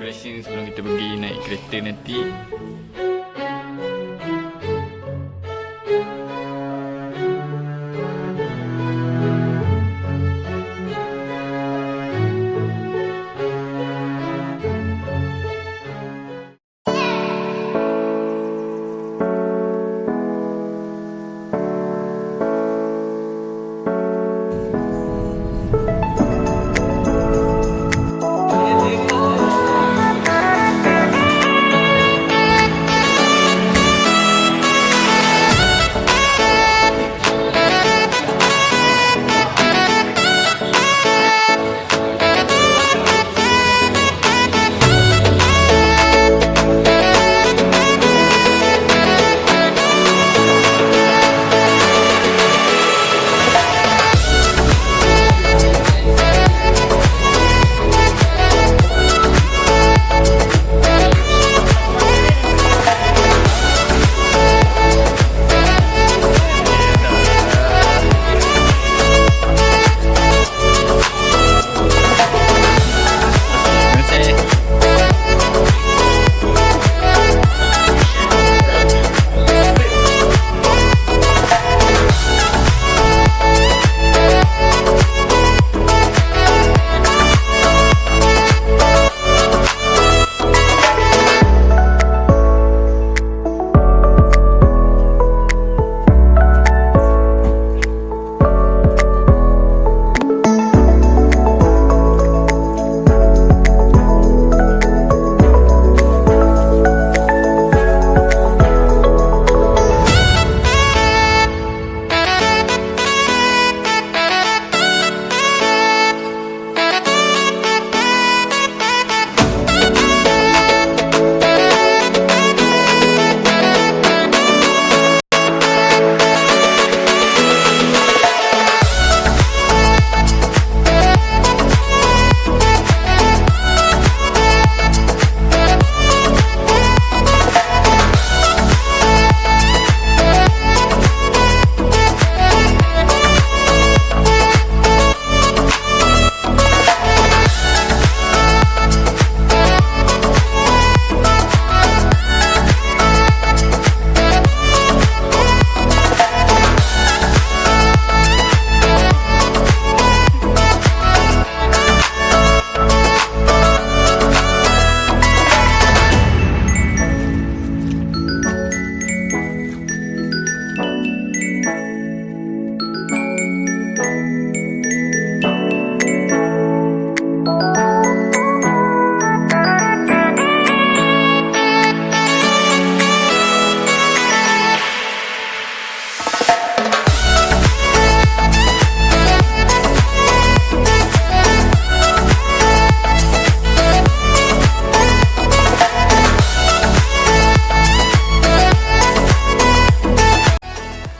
preparation sebelum kita pergi naik kereta nanti.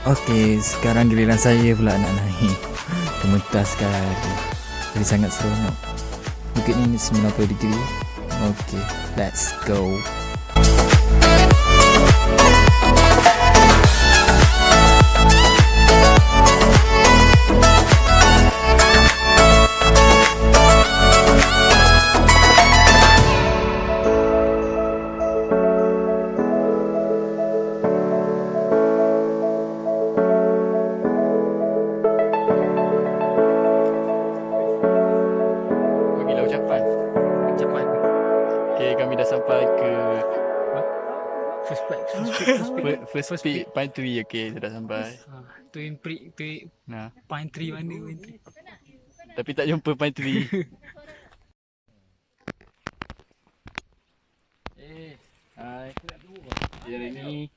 Okey, sekarang giliran saya pula nak naik. Gemetar sekali. Jadi sangat seronok. Bukit ni 90 degree. Okey, let's go. First peak Pine Tree. Okay, sudah sampai. Twin Peak, Pine Tree mana? Tapi tak jumpa Pine Tree. Hai. Hari ni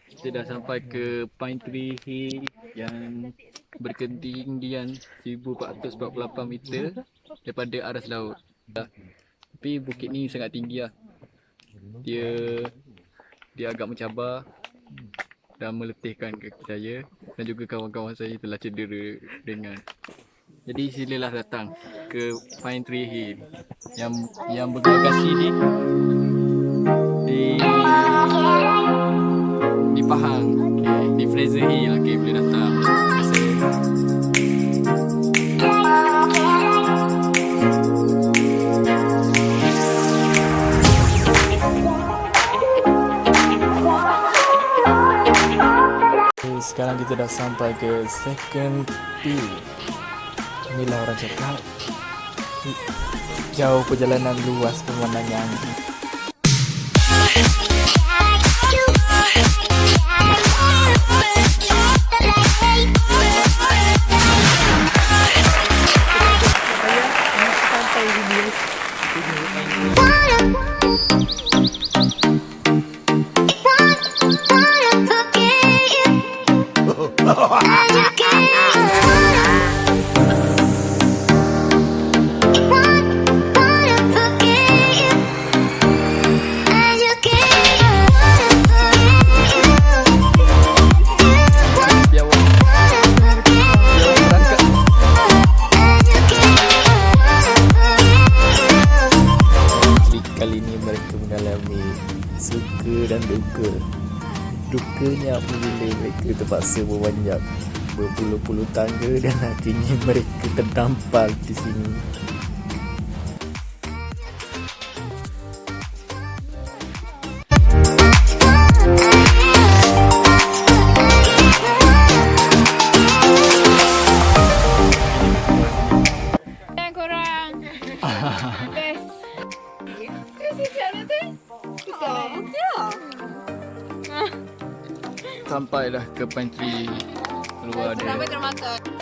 kita dah sampai ke Pine Tree Hill yang berketinggian 1448 meter daripada aras laut. Tapi bukit ni sangat tinggi lah. Dia agak mencabar dan meletihkan kaki saya dan juga kawan-kawan saya telah cedera ringan. Jadi silalah datang ke Pine Tree Hill yang berlokasi di Pahang, di Fraser Hill. Boleh datang. kita dah sampai ke second view. Inilah orang cakap jauh perjalanan, luas pemandangan. Kali ini mereka mengalami suka dan duka. Dukanya apabila mereka terpaksa memanjat berpuluh-puluh tangga dan akhirnya mereka terdampar di sini. Korang best. Sampai dah ke pantry keluar dia. Sampai termakan.